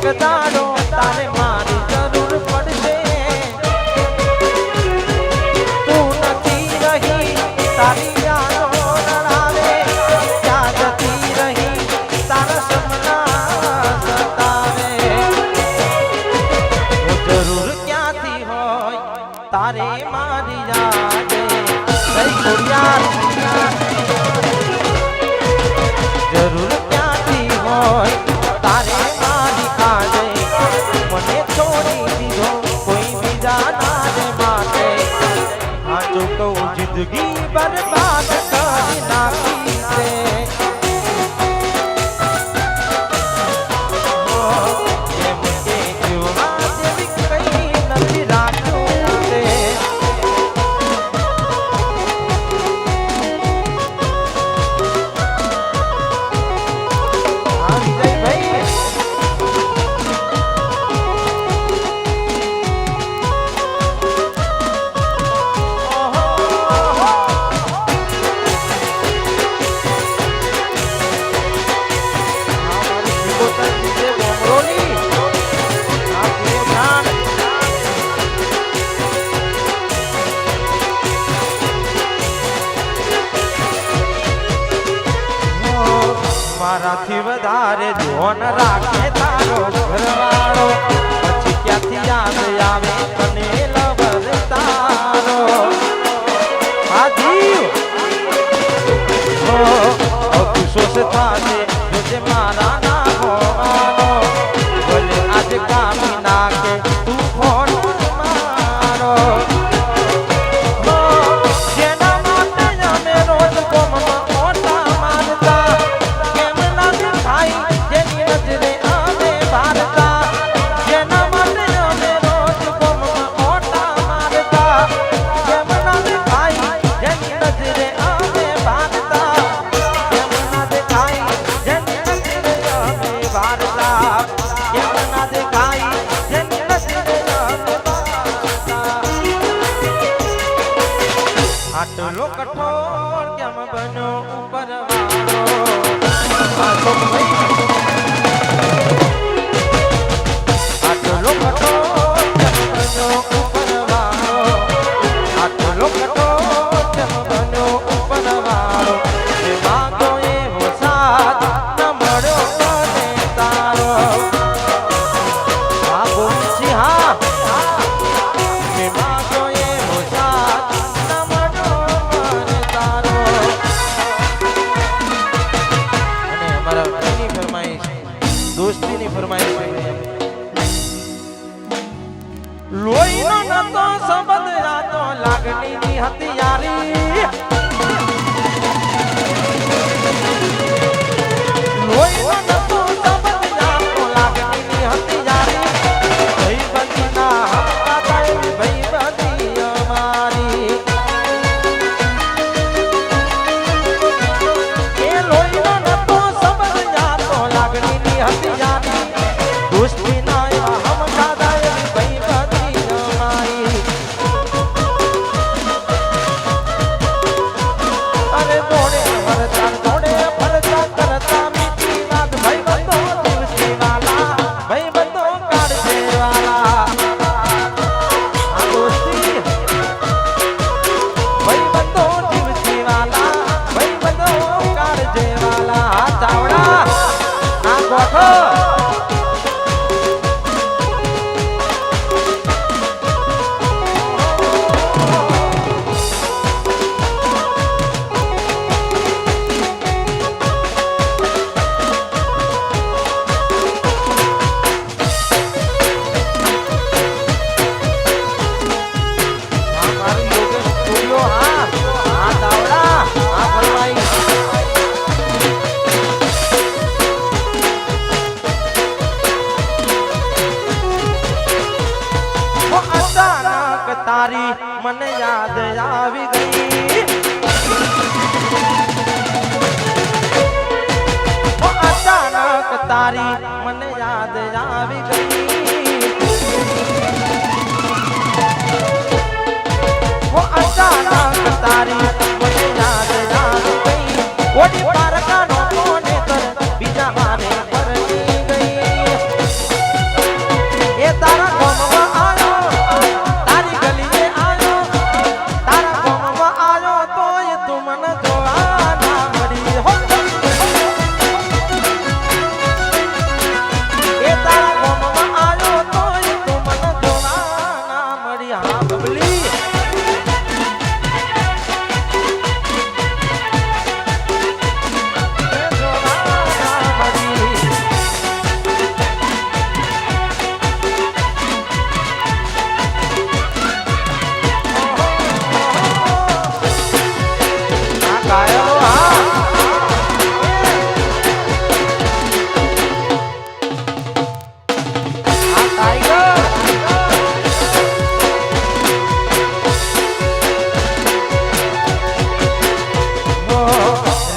એક દાડો તારે મારી જરૂર પડશે તું નથી રહી તારી યાદો રડાવે ક્યાં જતી રહી તારા સપના સતાવે જરૂર ક્યાંથી હોય તારે મારી યાદ જરૂર ક્યાંથી હોય તારે મારી આજે મને છોડી દીધો કોઈ બીજા નાને માટે આજો કહું જિંદગી બરબાદ કરી નાખી છે એમ કે જીવવા જેવી કઈ નથી રાખ્યું છે મારાથી વધારે ધોન રાખે તારો ઘરવાળો પછી ક્યાંથી યાદ આવે તને લવર તારો હાજી અફસોસ થાશે જોજે મારા ના હોવાનો ભલે આજે કામી નાખે તું ફોન મારો જેના માટે અમે રોજ કોમમાં ઓટા મારતા જેની નજરે અમે ભારતા જેના માટે અમે રોજ ગોમમાં ઓટા મારતા જેમના દેખાય જેની નજરે અમે ભારતા જેમના દેખાય જેની નજરે અમે ભારતા જેમના દેખાય જેની નજરે અમે ભારતા આટલો કઠોર કેમ બન્યો ઉપરવાળો દોસ્તીની ફરમાઈશ લોહીનો નતો સંબંધ આ તો લાગણીની હથિયારી લોહીનો નતો સંબંધ આ તો લાગણીની હથિયારી ભાઈબંધીના હપ્તા થાય ભાઈબંધી અમારી એ લોહીનો નતો સંબંધ આ તો લાગણીની હથિયારી દોસ્તી ના હમ દાદા ભાઈ બધી અમારી અરે દોડે ફરતા કરતા મીઠી વાત ભાઈ બંધો દિવસી વાલા ભાઈ બંધો કાઢે વાલા આ દોસ્તી ભાઈ બંધો દિવસી વાલા ભાઈ બંધો કાઢે વાલા આ ચાવડા આ ગોઠો તારી મને યાદ આવી ગઈ અચાનક તારી મને યાદ આવી ગઈ અચાનક તારી મને યાદ આવી ગઈ ઓડી પારકાનો કોને કર બીજા મારે પરણી ગઈ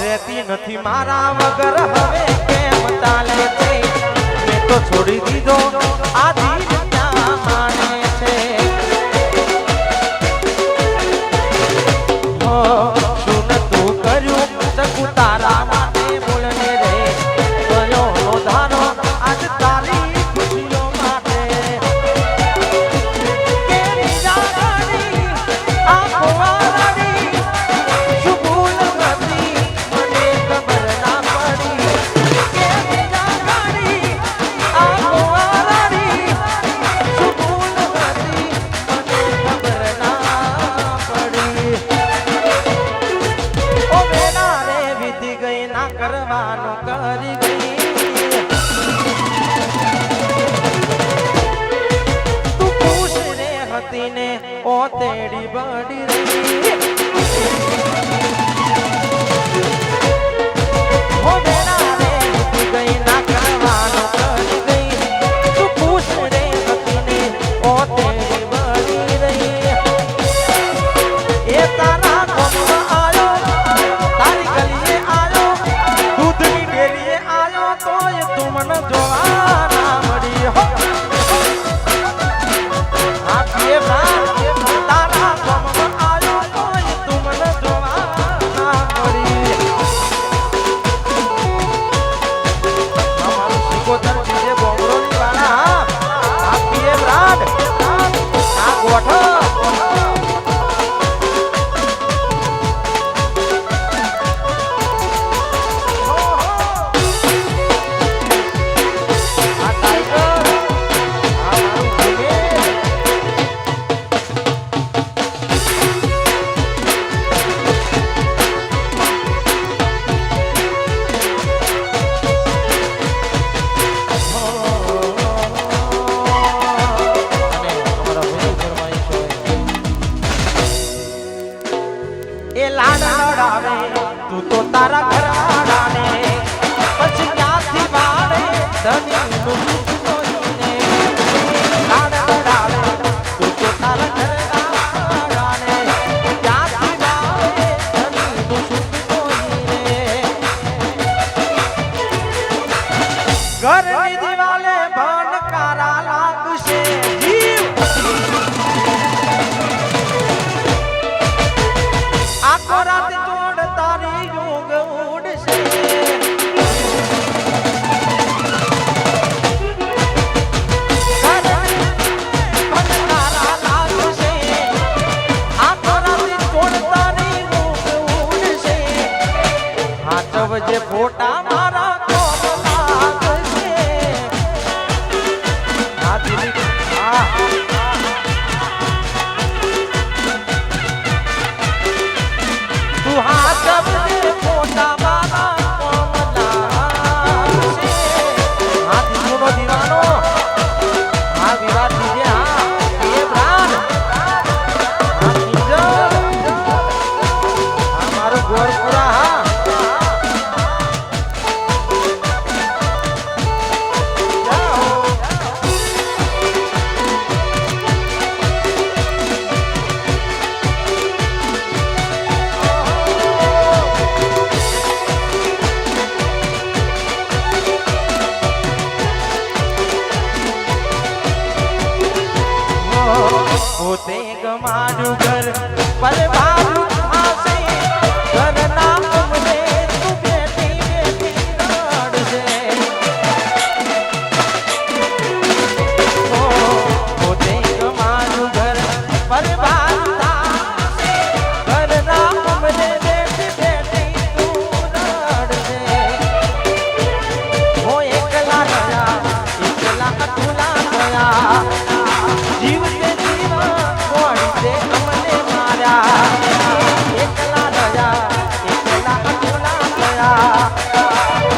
રહેતી નથી મારા વગર હવે કેમ ચાલે છે મેં તો છોડી દીધો આ દિલ ક્યાં માને છે શું તું કર્યું શકું તારા માટે બોલને રે કયો ધારો આજ તારી ખુશીઓ માટે કેવી જાગણી આંખો વાળી શું ભૂલ હતી મને ખબર ના પડી કેવી જાગણી આંખો વાળી શું ભૂલ હતી મને ખબર ના પડી ઓ વેલા રે વીતી ગઈ ના કરવાનું કરી ગઈ તું ખુશ રે હતી ને ઓ તેડી બડી રહી ઓ વેલા રે વીતી ગઈ ના કરવાનું કરી ગઈ તું ખુશ રે હતી ને ઓ તેડી બડી રહી એ તારા ગમમાં આયો તારી ગલીએ આયો દૂધની ડેરીએ આયો તોય તું મને જોવા ના મળી હો આ પીએ તારા ગમમાં આયો તોય તું મને જોવા ના મળી અમારું સિકોતર બીજે બોંગરોની વાળા આ પીએ બ્રાડ આ ગોઠો એ લાડ લડાવે તું તો તારા ઘરવાળાને પછી ક્યાંથી વાળે ધનીનું સુખ જોઈને લાડ લડાવે તું તો તારા ઘરવાળાને ક્યાંથી વાળે ધનીનું સુખ જોઈને ઘરની દિવાલે ભણકારા લાગશે જીવ આખો રાત જોડ તારી યોગ ઉડશે ભણકારા લાગશે આખો રાત જોડ તારી યોગ ઉડશે હાચવજે ફોટા મારા કોમ લાગશે આ દિલી તું હાચવજે ફોટા મારા કોમ લાગશે આ દીકરો દીવાનો આ વિવાદ દીજે હા એ પ્રાણ આ દીજો આ મારો ગોરપુરા હા પોતે ગમાડું ઘર પરવારું થાશે ઘરના ઉમરે તું બેઠી બેઠી રડશે પોતે ગમાડું ઘર પરવારું થાશે ઘરના ઉમરે બેઠી બેઠી તું રડશે હો એકલા રહ્યા એકલા અતુલા થયા જીવ તે જીવા કોણ તે અમને માર્યા એકલા રહ્યા એકલા અતુલા થયા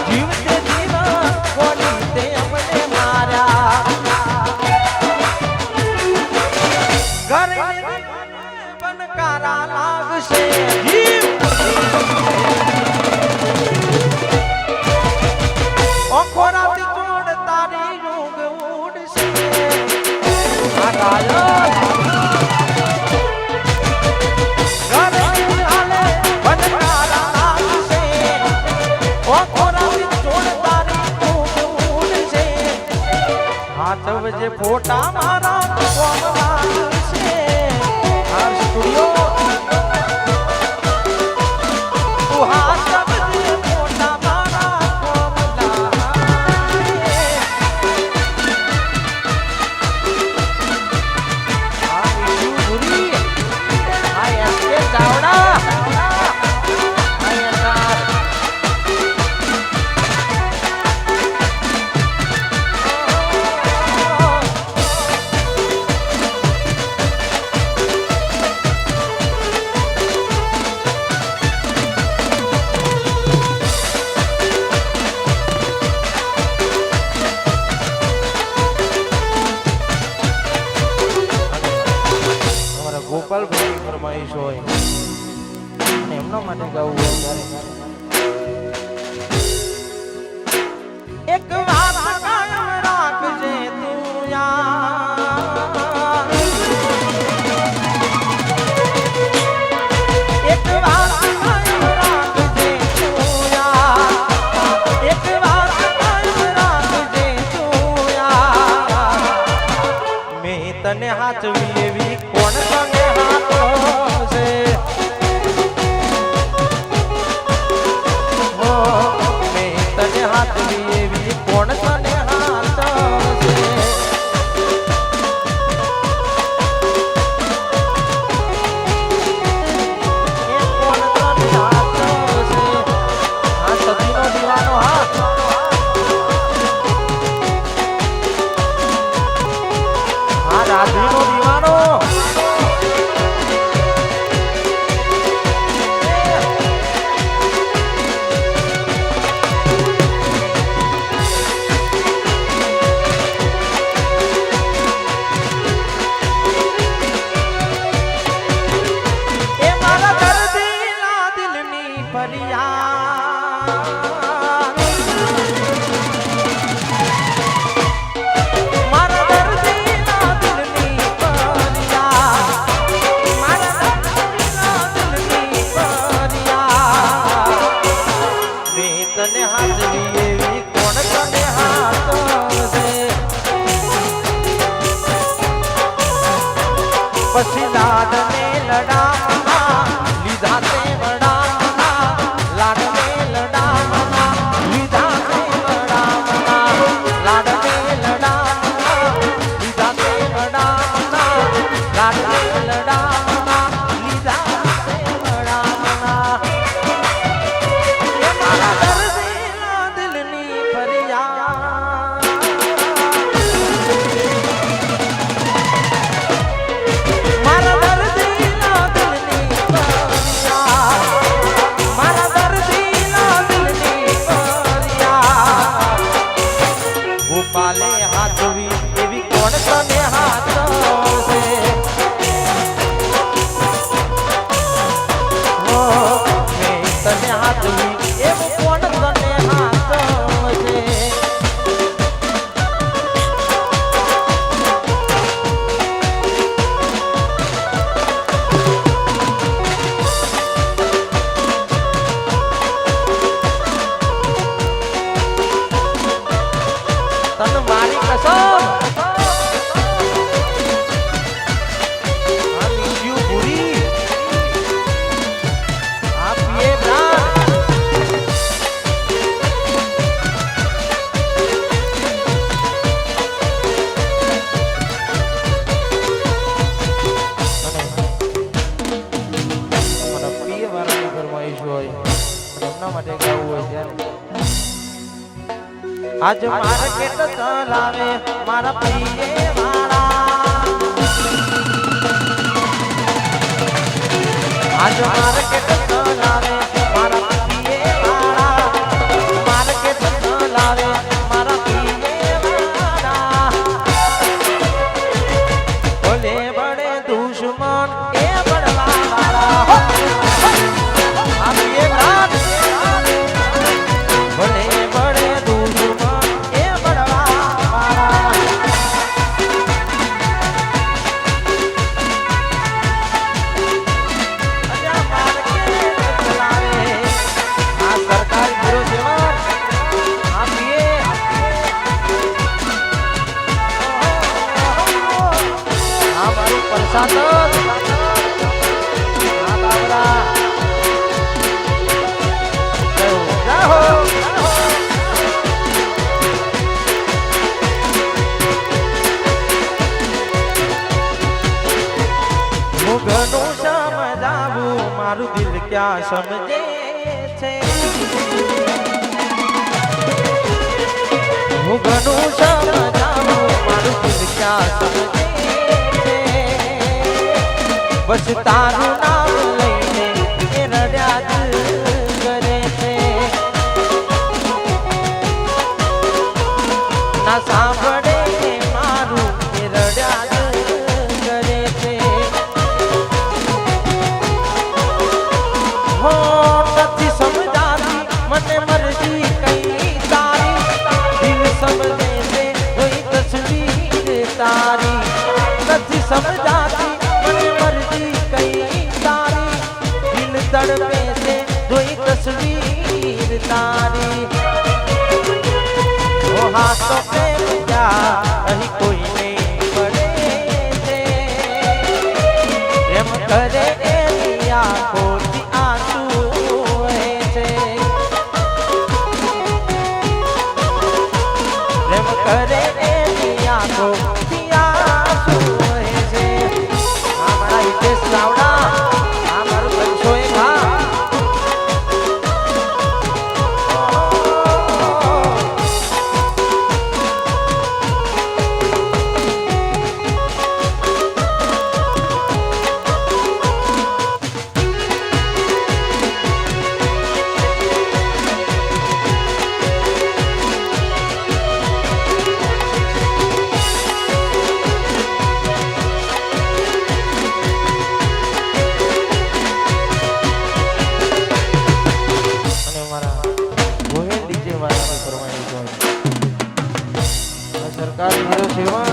જીવ તે જીવા કોણ તે અમને માર્યા ઘરે બનકારા લાગશે જીવ ઓખો રાત જોડ તારી યોગ ઉડશે જે ફોટા મારા કોમવાલ છે આ સ્ટુડિયો તું હાથ જે ફોટા મારા કોમવાલ આ ભૂરી આ એમ કે ચાવડા ગોપાલભાઈ ફરમાઈશ હોય અને એમના માટે ગાવું હોય ત્યારે એક વાત કાયમ રાખજે તું યાર એક વાત કાયમ રાખજે તું યાર એક વાત કાયમ રાખજે તું યાર મેં તને હાચવી એવી કોણ તને કોણ તને હાથ છે એ કોણ તને હાથ છે આ સતીનો દીવાનો હાથ આ રાધીનો દીવાનો તને હાજરી એવી કોણ તને હાથ છે પછી લાડને લડામણા લીધા તે વડામણા લાડને લડામણા લીધા તે વડામણા લાડને લડામણા લીધા તે વડામણા લાડને લડામણા લીધા તે વડામણા ગોપાલે હાથવી એવી કોણ તને હાથ છે મેં તને હાથવી એવું કોણ તને હાથ છે તન મારી કસમ આ મિસ્યુ પૂરી આ પીએ બ્રાન્ડ મને પીએ વાળાની ફરમાઈશ હોય એમના માટે ગાવું હોય ત્યારે આજ માર્કેટ ચલાવે મારા પ્રિય વાળા આજ માર્કેટ ચલાવે મારા પ્રિય વાળા માર્કેટ ચલાવે મારા પ્રિય વાળા બોલે બડે દુશ્મન એ બડવા વાળા આ પ્રિય વાળા બોલે બડે દુશ્મન આ મારું પ્રસાદ આ બાબરા જાહો હું ઘણું સમજાવું મારું દિલ ક્યાં સમજે છે હું ઘણું સમજાવું મારું દિલ ક્યાં સમજે છે બસ તારું નામ લઈને એ રડ્યા દિલ કરે છે ના સાંભળે મારું એ રડ્યા દિલ કરે છે હો નથી સમજાતી મને મરજી કઈ તારી દિલ સમજે છે જોઈ તસવીર તારી નથી સમજાતી મને મરજી કઈ તારી દિલ તડપે છે જોઈ તસવીર તારી ઓ હા તો પ્રેમ ક્યાં અહીં કોઈ નહીં પડે છે એમ કરે એની આંખોથી આંસુ વહે છે એમ કરે એની આંખોથી આંસુ વહે છે આ મારા હિતેશ ચાવડા આ મારું બનશો એ ઘા સરકાર મારો સેવા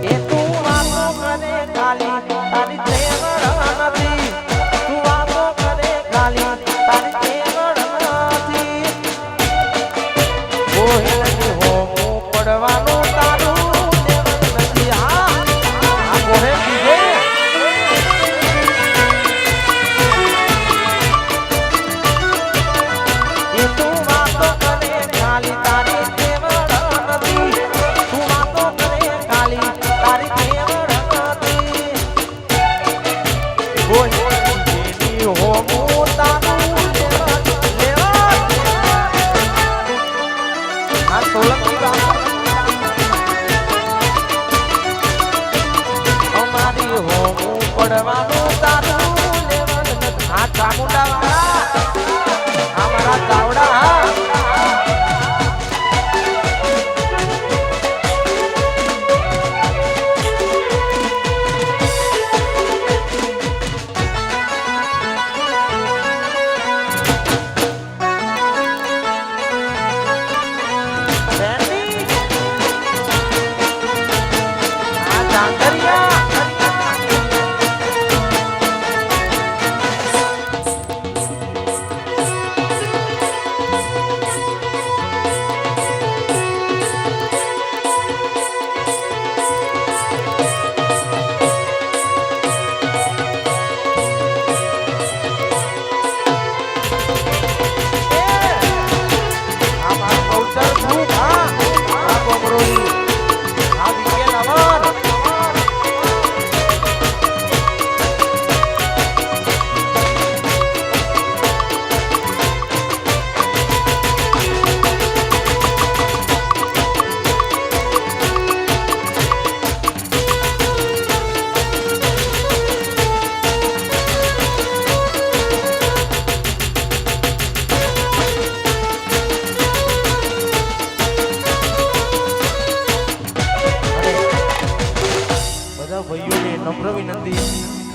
એ તું વાતો કરે ખાલી તારી તેવડ નથી તું વાતો કરે ખાલી તારી તેવડ નથી કોહેલની હોમું પડવાનું તારું તેવડ નથી આ કોહે કીધે પડવાનું તારું લેવન નથી આ ચામુંડા વાળા આ મારા ચાવડા ભાઈઓને નમ્ર વિનંતી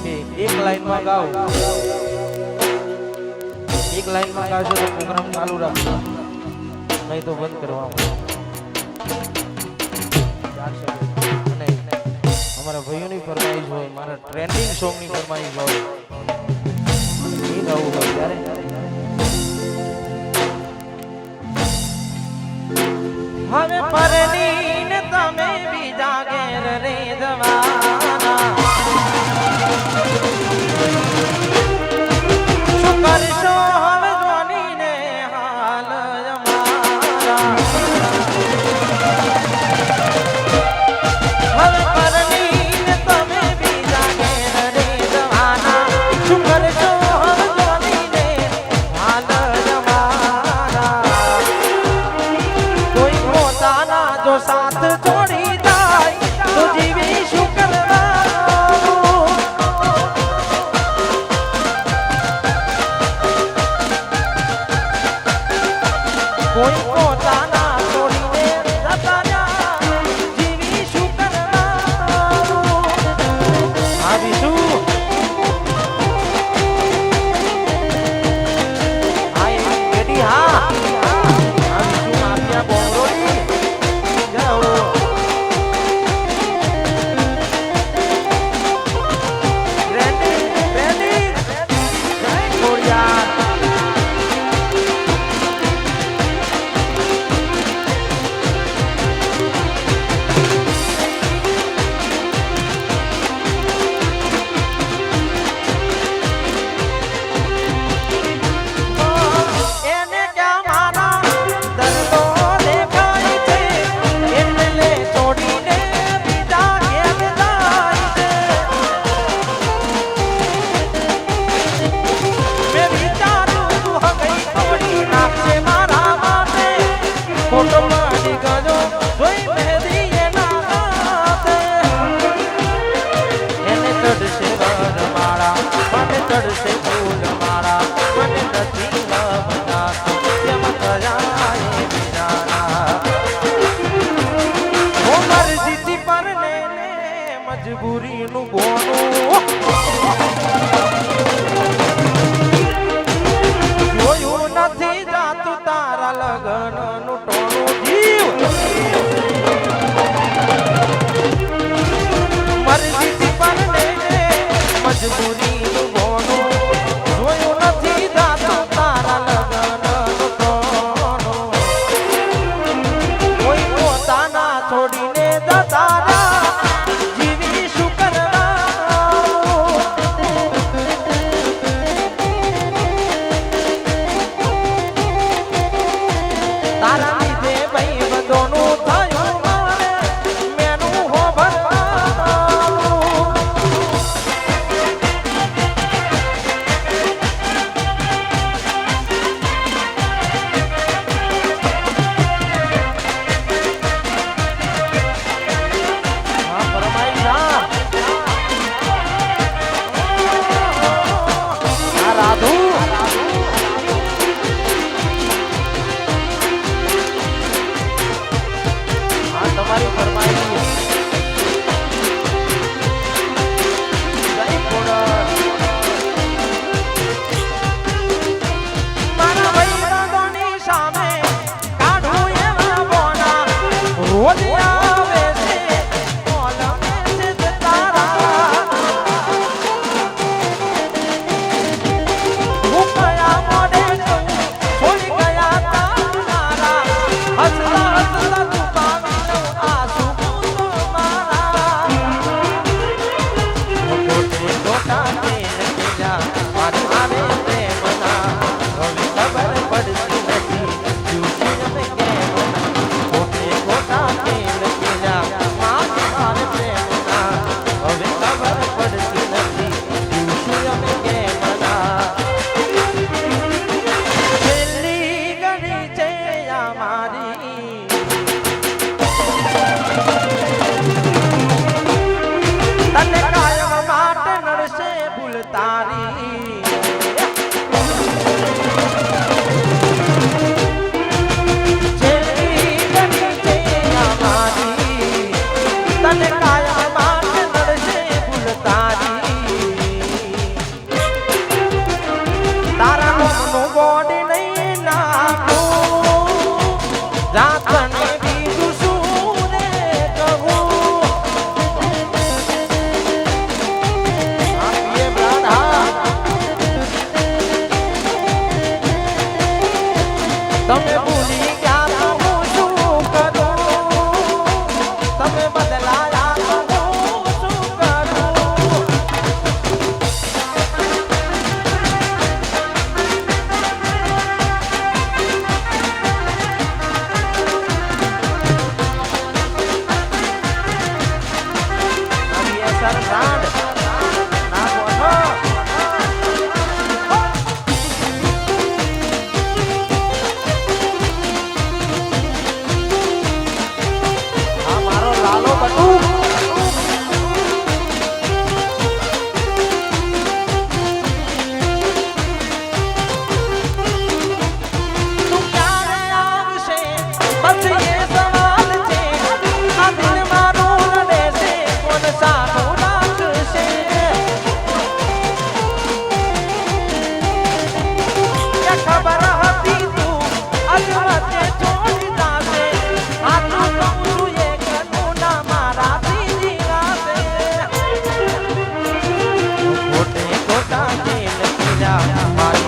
કે એક લાઈનમાં ગાઓ એક લાઈનમાં ગાશો તો પ્રોગ્રામ ચાલુ રાખજો નહીં તો બંધ કરવામાં અને અમારા ભાઈઓની ફરમાઈશ હોય મારા ટ્રેન્ડિંગ સોંગની ફરમાઈશ હોય એ ગાવું હોય ત્યારે હવે પરણીને તમે બીજા ઘેર રે જવાના શું કરશો હવે જોનીને હાલ અમારા હવે પરણીને તમે બીજા ઘેર રે જવાના શું કરશો હવે જોનીને હાલ અમારા કોઈ પોતાના જો સાથ છોડી જાય તો જીવી શું કરવાનું કોઈ પોતાના છોડીને જતા રહ્યા જીવી શું કરવાનું આવીશું હા રેડી હા આવીશું માફિયા બોંગરોડી જાઓ રેડી રેડી જય ખોડિયાર એને ક્યાં મારા દર્દો દેખાય છે એટલે છોડીને બીજા ઘેર જાય છે મેં વિચારું તું હગઈ તોડી નાખશે મારા માટે ફોટો પાડી ગયો જોઈ મહેંદી એના હાથે એને ચડશે વર મારા મને ચડશે ફૂલ મારા મને નથી ગમતા કેમ કરાય બિચારા ઓ મરજીથી પરને મજબૂરીનું બોનું જોયું નથી જાતું તારા લગનનું ટોણું જીવ મરજીથી પરને મજબૂરીનું બોનું જોયું નથી જાતું તારા લગનનું ટોણું કોઈ પોતાના છોડીને જતા રહ્યા જીવી શું કરવાનું તારા લીધે ભાઈ બધોનું થયું મારે મેનું હો ભરવાનું હા પરમાઈ જા આ રાધુ હા તમારી ફરમાઈ જય ખોડલ મારા ભાઈબંધોની સામે કાઢું એવા બોના રોજ આવે છે કોલમે છે તારા હું કયા મોડે કહું છોડી ગયા તારા હસતા હસતા તું પામી લઉં આંસુ તો મારા ખોટે ખોટા તેલ પીલા મારે પ્રેમના હવે ખબર પડતી નથી જૂઠી અમે કેમ ખોટે ખોટા તેલ પીલા મારે પ્રેમના હવે ખબર પડતી નથી જૂઠી અમે કેમ છેલ્લી ઘડી છે અમારી તને કાયમ માટે નડશે ભૂલ તારી છેલ્લી ઘડી છે અમારી તને કાયમ માટે નડશે ભૂલ તારી તારા નામનું બોર્ડ નહીં નાખું જાતને બીજું શું રે કહું આપીએ બ્રાડા તમે ભૂલી ગયા તો હું શું કરું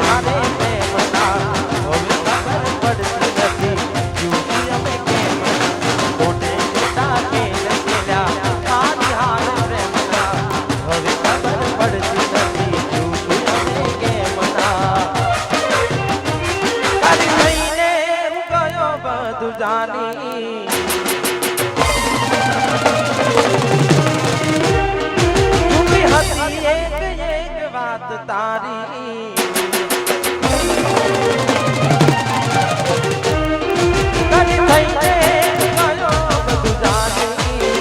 મારે પ્રેમના હવે ખબર પડતી નથી યુવતી અમે કેમ કોને જતા કે લખેલા મારી હાલ પ્રેમના હવે ખબર પડતી નથી યુવતી અમે કેમ ના તારી લઈને હું ગયો બધું જાની એક વાત તારી તારી થઈને ગયો બધું જાની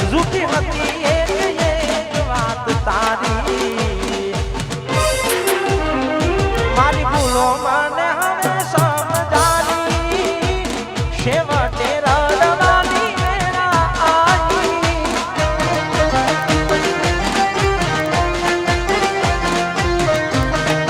ઝૂકી હતી એક વાત તારી મારી ભૂલો મને હવે સમજાવી સેવા